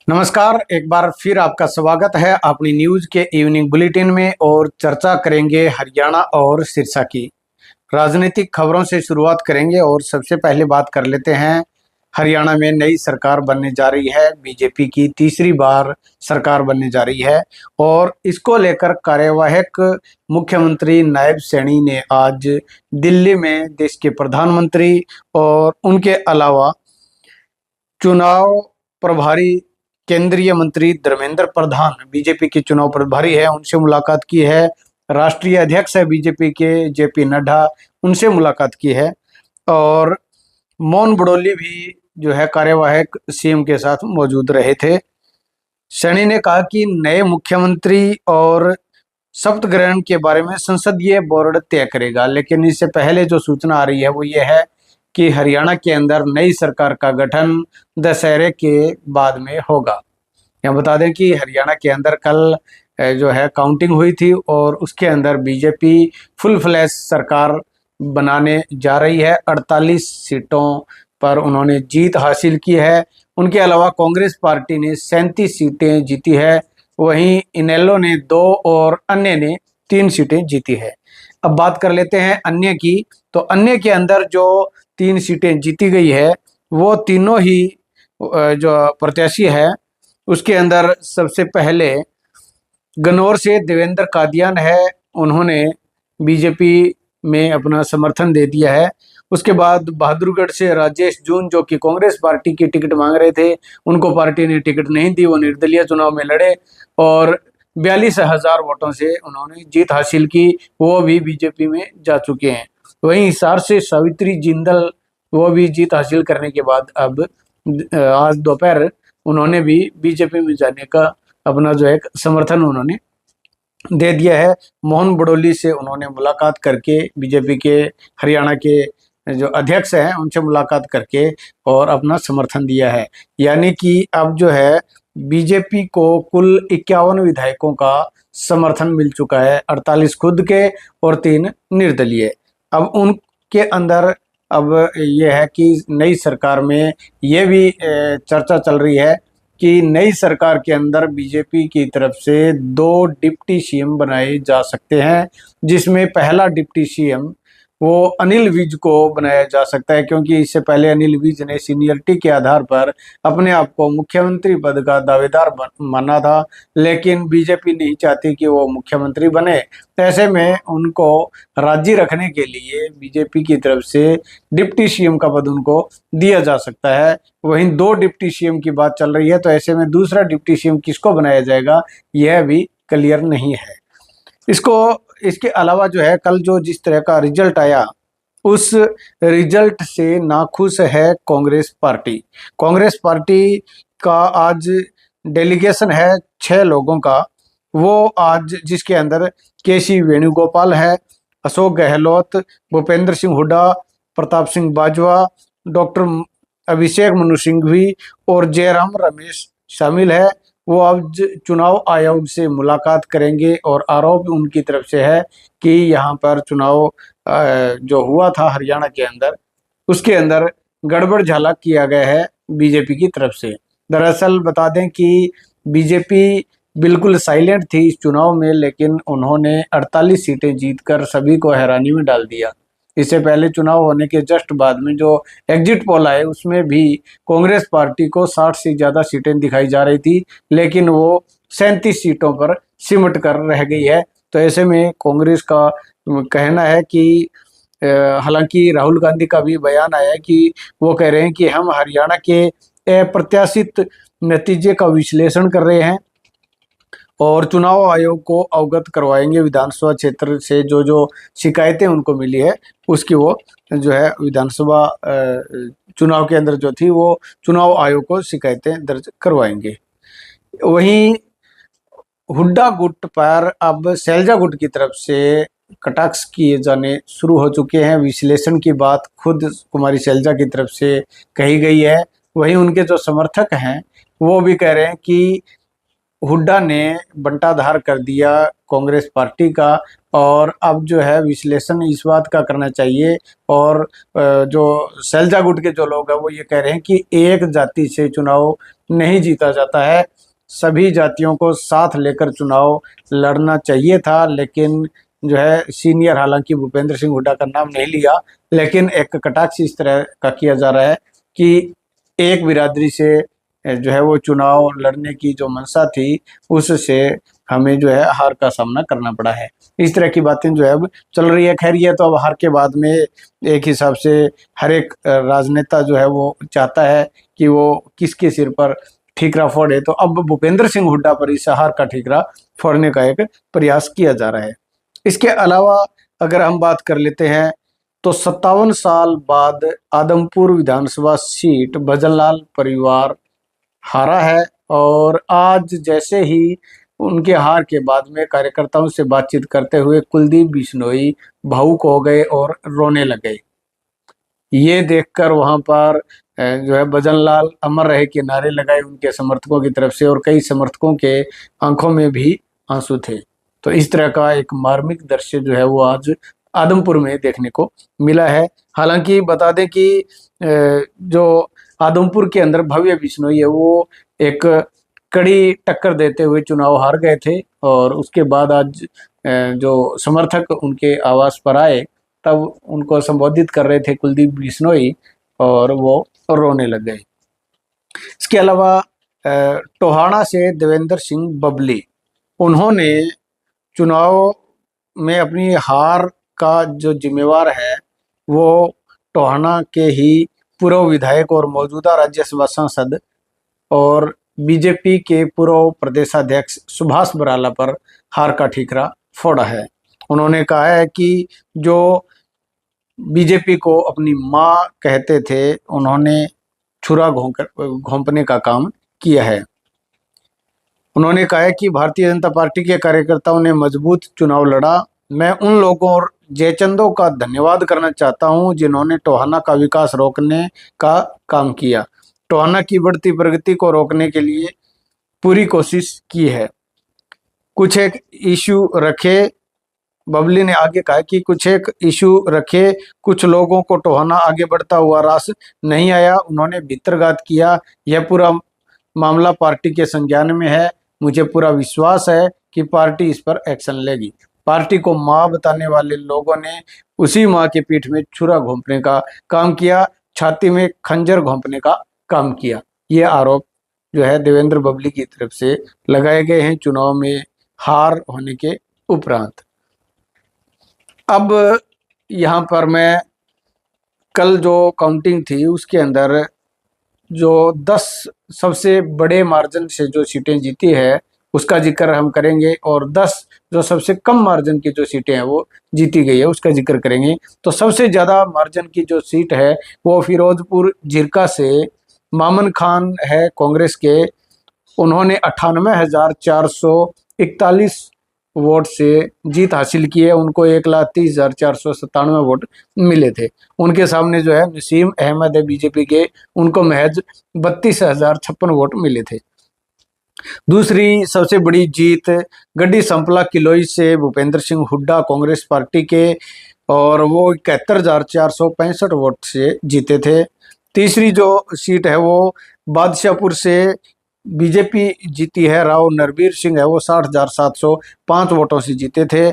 नमस्कार, एक बार फिर आपका स्वागत है अपनी न्यूज के इवनिंग बुलेटिन में। और चर्चा करेंगे हरियाणा और सिरसा की राजनीतिक खबरों से शुरुआत करेंगे। और सबसे पहले बात कर लेते हैं, हरियाणा में नई सरकार बनने जा रही है। बीजेपी की तीसरी बार सरकार बनने जा रही है और इसको लेकर कार्यवाहक मुख्यमंत्री नायब सैनी ने आज दिल्ली में देश के प्रधानमंत्री और उनके अलावा चुनाव प्रभारी केंद्रीय मंत्री धर्मेंद्र प्रधान, बीजेपी के चुनाव प्रभारी है, उनसे मुलाकात की है। राष्ट्रीय अध्यक्ष है बीजेपी के जेपी नड्डा, उनसे मुलाकात की है। और मोहन बड़ोली भी जो है कार्यवाहक सीएम के साथ मौजूद रहे थे। सैनी ने कहा कि नए मुख्यमंत्री और शपथ ग्रहण के बारे में संसदीय बोर्ड तय करेगा, लेकिन इससे पहले जो सूचना आ रही है वो ये है कि हरियाणा के अंदर नई सरकार का गठन दशहरे के बाद में होगा। यहाँ बता दें कि हरियाणा के अंदर कल जो है काउंटिंग हुई थी और उसके अंदर बीजेपी फुल फ्लैश सरकार बनाने जा रही है। 48 सीटों पर उन्होंने जीत हासिल की है। उनके अलावा कांग्रेस पार्टी ने 37 सीटें जीती है, वहीं इनेलो ने 2 और अन्य ने 3 सीटें जीती है। अब बात कर लेते हैं अन्य की। तो अन्य के अंदर जो 3 सीटें जीती गई है वो तीनों ही जो प्रत्याशी है उसके अंदर सबसे पहले गन्नौर से देवेंद्र कादियान है, उन्होंने बीजेपी में अपना समर्थन दे दिया है। उसके बाद बहादुरगढ़ से राजेश जून जो कि कांग्रेस पार्टी की टिकट मांग रहे थे, उनको पार्टी ने टिकट नहीं दी, वो निर्दलीय चुनाव में लड़े और 42,000 वोटों से उन्होंने जीत हासिल की, वो भी बीजेपी में जा चुके हैं। वहीं हिसार से सावित्री जिंदल, वो भी जीत हासिल करने के बाद अब आज दोपहर उन्होंने भी बीजेपी में जाने का अपना जो एक समर्थन उन्होंने दे दिया है। मोहन बड़ोली से उन्होंने मुलाकात करके, बीजेपी के हरियाणा के जो अध्यक्ष हैं उनसे मुलाकात करके और अपना समर्थन दिया है। यानी कि अब जो है बीजेपी को कुल 51 विधायकों का समर्थन मिल चुका है, 48 खुद के और 3 निर्दलीय। अब उनके अंदर अब यह है कि नई सरकार में ये भी चर्चा चल रही है कि नई सरकार के अंदर बीजेपी की तरफ से 2 डिप्टी सीएम बनाए जा सकते हैं, जिसमें पहला डिप्टी सीएम वो अनिल विज को बनाया जा सकता है, क्योंकि इससे पहले अनिल विज ने सीनियरिटी के आधार पर अपने आप को मुख्यमंत्री पद का दावेदार माना था, लेकिन बीजेपी नहीं चाहती कि वो मुख्यमंत्री बने। ऐसे में उनको राजी रखने के लिए बीजेपी की तरफ से डिप्टी सीएम का पद उनको दिया जा सकता है। वहीं 2 डिप्टी सीएम की बात चल रही है, तो ऐसे में दूसरा डिप्टी सीएम किसको बनाया जाएगा यह भी क्लियर नहीं है। इसके अलावा जो है कल जो जिस तरह का रिजल्ट आया, उस रिजल्ट से नाखुश है कांग्रेस पार्टी। कांग्रेस पार्टी का आज डेलीगेशन है 6 लोगों का, वो आज जिसके अंदर केसी वेणुगोपाल है, अशोक गहलोत, भूपेंद्र सिंह हुड्डा, प्रताप सिंह बाजवा, डॉक्टर अभिषेक मनु सिंघवी और जयराम रमेश शामिल है। वो अब चुनाव आयोग से मुलाकात करेंगे और आरोप उनकी तरफ से है कि यहाँ पर चुनाव जो हुआ था हरियाणा के अंदर, उसके अंदर गड़बड़ झाला किया गया है बीजेपी की तरफ से। दरअसल बता दें कि बीजेपी बिल्कुल साइलेंट थी इस चुनाव में, लेकिन उन्होंने 48 सीटें जीतकर सभी को हैरानी में डाल दिया। इससे पहले चुनाव होने के जस्ट बाद में जो एग्जिट पोल आए उसमें भी कांग्रेस पार्टी को 60 से ज़्यादा सीटें दिखाई जा रही थी, लेकिन वो 37 सीटों पर सिमट कर रह गई है। तो ऐसे में कांग्रेस का कहना है कि हालांकि राहुल गांधी का भी बयान आया है कि वो कह रहे हैं कि हम हरियाणा के अप्रत्याशित नतीजे का विश्लेषण कर रहे हैं और चुनाव आयोग को अवगत करवाएंगे विधानसभा क्षेत्र से जो जो शिकायतें उनको मिली है उसकी वो जो है विधानसभा चुनाव के अंदर जो थी वो चुनाव आयोग को शिकायतें दर्ज करवाएंगे। वहीं हुड्डा गुट पर अब शैलजा गुट की तरफ से कटाक्ष किए जाने शुरू हो चुके हैं। विश्लेषण की बात खुद कुमारी शैलजा की तरफ से कही गई है। वहीं उनके जो समर्थक हैं वो भी कह रहे हैं कि हुड्डा ने बंटाधार कर दिया कांग्रेस पार्टी का और अब जो है विश्लेषण इस बात का करना चाहिए। और जो सैलजा गुट के जो लोग हैं वो ये कह रहे हैं कि एक जाति से चुनाव नहीं जीता जाता है, सभी जातियों को साथ लेकर चुनाव लड़ना चाहिए था। लेकिन जो है सीनियर, हालांकि भूपेंद्र सिंह हुड्डा का नाम नहीं लिया, लेकिन एक कटाक्ष इस तरह का किया जा रहा है कि एक बिरादरी से जो है वो चुनाव लड़ने की जो मंशा थी उससे हमें जो है हार का सामना करना पड़ा है। इस तरह की बातें जो है अब चल रही है। खैर, ये तो अब हार के बाद में एक हिसाब से हर एक राजनेता जो है वो चाहता है कि वो किसके सिर पर ठीकरा फोड़े, तो अब भूपेंद्र सिंह हुड्डा पर इस हार का ठीकरा फोड़ने का एक प्रयास किया जा रहा है। इसके अलावा अगर हम बात कर लेते हैं तो 57 साल बाद आदमपुर विधानसभा सीट भजनलाल परिवार हारा है। और आज जैसे ही उनके हार के बाद में कार्यकर्ताओं से बातचीत करते हुए कुलदीप बिश्नोई भावुक हो गए और रोने लगे। ये देखकर वहां पर जो है भजनलाल अमर रहे के नारे लगाए उनके समर्थकों की तरफ से, और कई समर्थकों के आंखों में भी आंसू थे। तो इस तरह का एक मार्मिक दृश्य जो है वो आज आदमपुर में देखने को मिला है। हालांकि बता दें कि जो आदमपुर के अंदर भव्य बिश्नोई है वो एक कड़ी टक्कर देते हुए चुनाव हार गए थे, और उसके बाद आज जो समर्थक उनके आवास पर आए तब उनको संबोधित कर रहे थे कुलदीप बिश्नोई, और वो रोने लग गए। इसके अलावा टोहाना से देवेंद्र सिंह बबली, उन्होंने चुनाव में अपनी हार का जो जिम्मेवार है वो टोहाना के ही पूर्व विधायक और मौजूदा राज्यसभा सांसद और बीजेपी के पूर्व प्रदेशाध्यक्ष सुभाष बराला पर हार का ठीकरा फोड़ा है। उन्होंने कहा है कि जो बीजेपी को अपनी मां कहते थे, उन्होंने छुरा घोंपने का काम किया है। उन्होंने कहा है कि भारतीय जनता पार्टी के कार्यकर्ताओं ने मजबूत चुनाव लड़ा। मैं उन लोगों और जयचंदों का धन्यवाद करना चाहता हूं जिन्होंने टोहाना का विकास रोकने का काम किया। टोहाना की बढ़ती प्रगति को रोकने के लिए पूरी कोशिश की है। कुछ एक इश्यू रखे, बबली ने आगे कहा कि कुछ एक इशू रखे, कुछ लोगों को टोहाना आगे बढ़ता हुआ रास नहीं आया, उन्होंने भीतरघात किया। यह पूरा मामला पार्टी के संज्ञान में है। मुझे पूरा विश्वास है कि पार्टी इस पर एक्शन लेगी। पार्टी को मां बताने वाले लोगों ने उसी मां के पीठ में छुरा घोंपने का काम किया, छाती में खंजर घोंपने का काम किया। ये आरोप जो है देवेंद्र बबली की तरफ से लगाए गए हैं चुनाव में हार होने के उपरांत। अब यहाँ पर मैं कल जो काउंटिंग थी उसके अंदर जो 10 सबसे बड़े मार्जिन से जो सीटें जीती है उसका जिक्र हम करेंगे, और 10 जो सबसे कम मार्जिन की जो सीटें हैं वो जीती गई है उसका जिक्र करेंगे। तो सबसे ज़्यादा मार्जिन की जो सीट है वो फिरोजपुर जिरका से मामन खान है कांग्रेस के। उन्होंने 98,441 वोट से जीत हासिल की है। उनको 1,30,497 वोट मिले थे। उनके सामने जो है नसीम अहमद है बीजेपी के, उनको महज 32,056 वोट मिले थे। दूसरी सबसे बड़ी जीत गड्डी संपला किलोई से भूपेंद्र सिंह हुड्डा कांग्रेस पार्टी के, और वो 71,465 वोट से जीते थे। तीसरी जो सीट है वो बादशाहपुर से बीजेपी जीती है, राव नरबीर सिंह है वो 60,705 वोटों से जीते थे।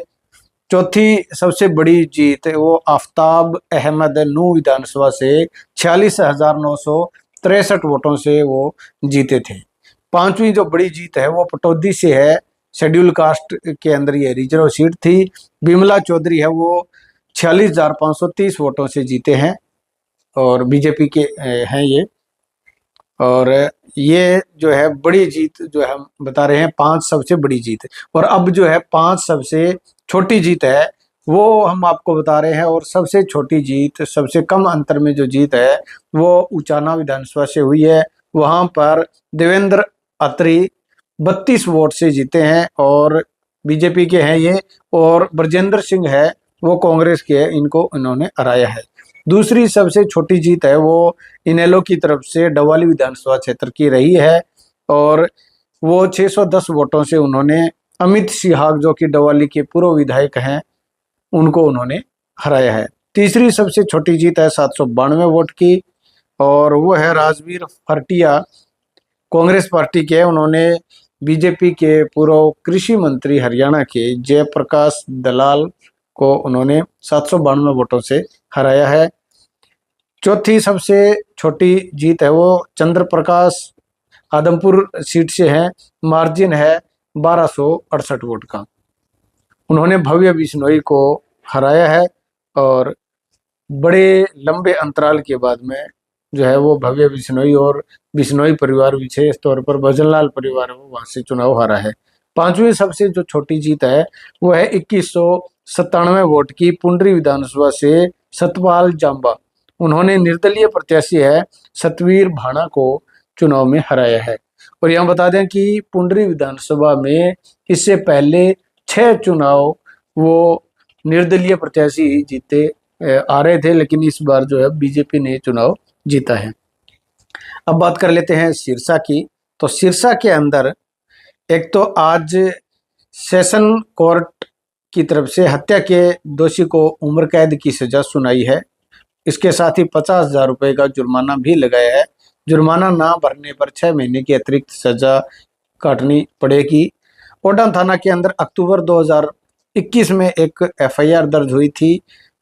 चौथी सबसे बड़ी जीत वो आफ्ताब अहमद नू विधानसभा से 46,963 वोटों से वो जीते थे। पांचवी जो बड़ी जीत है वो पटौदी से है, शेड्यूल कास्ट के अंदर ये रिजर्व सीट थी। बिमला चौधरी है वो 46,530 वोटों से जीते हैं और बीजेपी के हैं ये। और ये जो है बड़ी जीत जो है हम बता रहे हैं 5 सबसे बड़ी जीत। और अब जो है 5 सबसे छोटी जीत है वो हम आपको बता रहे हैं। और सबसे छोटी जीत, सबसे कम अंतर में जो जीत है वो उचाना विधानसभा से हुई है। वहां पर देवेंद्र अत्री 32 वोट से जीते हैं और बीजेपी के हैं ये। और ब्रजेंद्र सिंह है वो कांग्रेस के है, इनको इन्होंने हराया है। दूसरी सबसे छोटी जीत है वो इनेलो की तरफ से डवाली विधानसभा क्षेत्र की रही है, और वो 610 वोटों से उन्होंने अमित सिहाग जो कि डवाली के पूर्व विधायक हैं उनको उन्होंने हराया है। तीसरी सबसे छोटी जीत है 792 वोट की, और वो है राजवीर फरटिया, कांग्रेस पार्टी के। उन्होंने बीजेपी के पूर्व कृषि मंत्री हरियाणा के जयप्रकाश दलाल को उन्होंने 792 वोटों से हराया है। चौथी सबसे छोटी जीत है वो चंद्र प्रकाश आदमपुर सीट से है, मार्जिन है 1268 वोट का। उन्होंने भव्य बिश्नोई को हराया है, और बड़े लंबे अंतराल के बाद में जो है वो भव्य बिश्नोई और बिश्नोई परिवार, विशेष तौर पर भजनलाल परिवार, वो वहां से चुनाव हारा है। पांचवी सबसे जो छोटी जीत है वो है 2197 वोट की पुंडरी विधानसभा से सतपाल जांबा। उन्होंने निर्दलीय प्रत्याशी है सतवीर भाना को चुनाव में हराया है। और यहाँ बता दें कि पुंडरी विधानसभा में इससे पहले 6 चुनाव वो निर्दलीय प्रत्याशी ही जीते आ रहे थे, लेकिन इस बार जो है बीजेपी ने चुनाव जीता है। अब बात कर लेते हैं सिरसा की। तो सिरसा के अंदर एक तो आज सेशन कोर्ट की तरफ से हत्या के दोषी को उम्र कैद की सजा सुनाई है। इसके साथ ही 50,000 रुपए का जुर्माना भी लगाया है। जुर्माना ना भरने पर 6 महीने की अतिरिक्त सजा काटनी पड़ेगी। ओडा थाना के अंदर अक्टूबर 2021 में एक एफआईआर दर्ज हुई थी।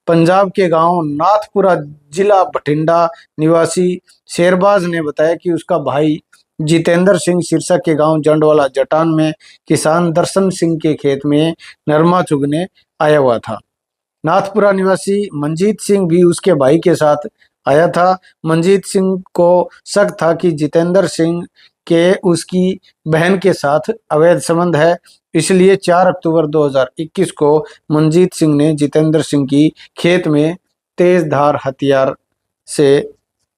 पंजाब के गांव नाथपुरा, जिला बठिंडा निवासी शेरबाज ने बताया कि उसका भाई जितेंद्र सिंह सिरसा के गांव जंडवाला जटान में किसान दर्शन सिंह के खेत में नरमा चुगने आया हुआ था। नाथपुरा निवासी मंजीत सिंह भी उसके भाई के साथ आया था। मंजीत सिंह को शक था कि जितेंद्र सिंह के उसकी बहन के साथ अवैध संबंध है, इसलिए 4 अक्टूबर 2021 को मंजीत सिंह ने जितेंद्र सिंह की खेत में तेजधार हथियार से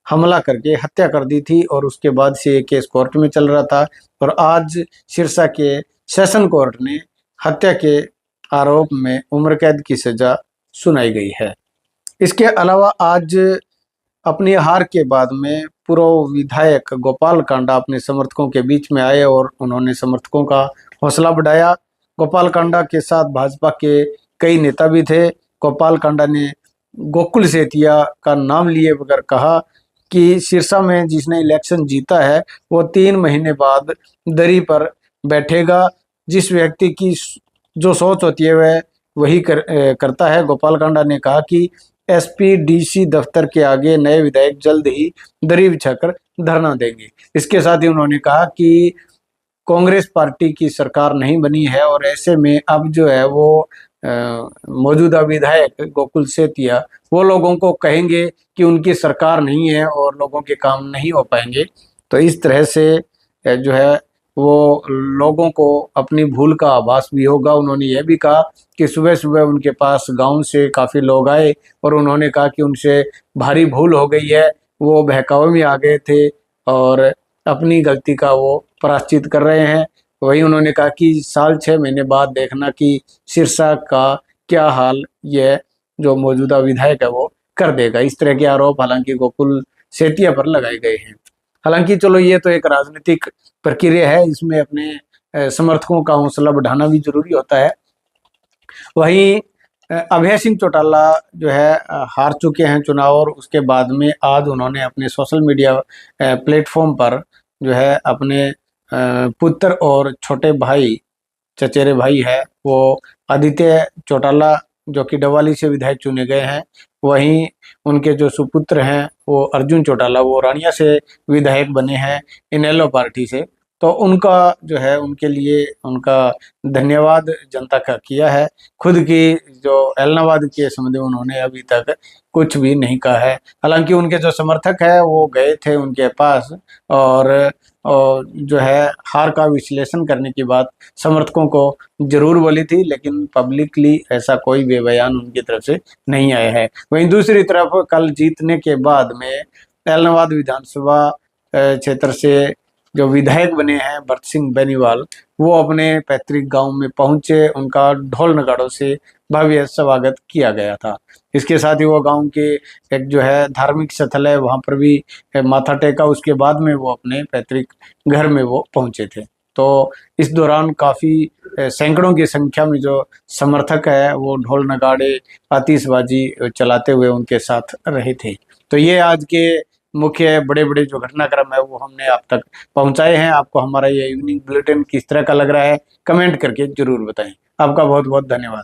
हमला करके हत्या कर दी थी, और उसके बाद से ये केस कोर्ट में चल रहा था। और आज सिरसा के सेशन कोर्ट ने हत्या के आरोप में उम्र कैद की सजा सुनाई गई है। इसके अलावा आज अपनी हार के बाद में पूर्व विधायक गोपाल कांडा अपने समर्थकों के बीच में आए और उन्होंने समर्थकों का हौसला बढ़ाया। गोपाल कांडा के साथ भाजपा के कई नेता भी थे। गोपाल कांडा ने गोकुल सेतिया का नाम लिए बगैर कहा कि सिरसा में जिसने इलेक्शन जीता है वो 3 महीने बाद दरी पर बैठेगा। जिस व्यक्ति की जो सोच होती है वह वही करता है। गोपाल कांडा ने कहा कि एसपीडीसी दफ्तर के आगे नए विधायक जल्द ही दरी बिछाकर धरना देंगे। इसके साथ ही उन्होंने कहा कि कांग्रेस पार्टी की सरकार नहीं बनी है, और ऐसे में अब जो है वो मौजूदा विधायक गोकुल सेतिया वो लोगों को कहेंगे कि उनकी सरकार नहीं है और लोगों के काम नहीं हो पाएंगे। तो इस तरह से जो है वो लोगों को अपनी भूल का आभास भी होगा। उन्होंने यह भी कहा कि सुबह सुबह उनके पास गांव से काफ़ी लोग आए और उन्होंने कहा कि उनसे भारी भूल हो गई है, वो बहकावे में आ गए थे और अपनी गलती का वो प्रायश्चित कर रहे हैं। वहीं उन्होंने कहा कि साल 6 महीने बाद देखना कि सिरसा का क्या हाल यह जो मौजूदा विधायक है वो कर देगा। इस तरह के आरोप हालांकि गोकुल सेतिया पर लगाए गए हैं। हालांकि चलो ये तो एक राजनीतिक प्रक्रिया है, इसमें अपने समर्थकों का हौसला बढ़ाना भी जरूरी होता है। वहीं अभय सिंह चौटाला जो है हार चुके हैं चुनाव, और उसके बाद में आज उन्होंने अपने सोशल मीडिया प्लेटफॉर्म पर जो है अपने पुत्र और छोटे भाई, चचेरे भाई है वो आदित्य चौटाला जो कि डवाली से विधायक चुने गए हैं, वहीं उनके जो सुपुत्र हैं वो अर्जुन चौटाला वो रानिया से विधायक बने हैं इनेलो पार्टी से। तो उनका जो है उनके लिए उनका धन्यवाद जनता का किया है। खुद की जो एलनाबाद के संबंध में उन्होंने अभी तक कुछ भी नहीं कहा है। हालांकि उनके जो समर्थक है वो गए थे उनके पास और जो है हार का विश्लेषण करने की बात समर्थकों को जरूर बोली थी, लेकिन पब्लिकली ऐसा कोई भी बयान उनकी तरफ से नहीं आया है। वहीं दूसरी तरफ कल जीतने के बाद में एलनाबाद विधानसभा क्षेत्र से जो विधायक बने हैं भरत सिंह बेनीवाल, वो अपने पैतृक गांव में पहुंचे, उनका ढोल नगाड़ों से भव्य स्वागत किया गया था। इसके साथ ही वो गांव के एक जो है धार्मिक स्थल है वहां पर भी माथा टेका, उसके बाद में वो अपने पैतृक घर में वो पहुंचे थे। तो इस दौरान काफ़ी सैकड़ों की संख्या में जो समर्थक है वो ढोल नगाड़े आतिशबाजी चलाते हुए उनके साथ रहे थे। तो ये आज के मुख्य बड़े बड़े जो घटनाक्रम है वो हमने आप तक पहुंचाए हैं। आपको हमारा ये इवनिंग बुलेटिन किस तरह का लग रहा है, कमेंट करके जरूर बताएं। आपका बहुत बहुत धन्यवाद।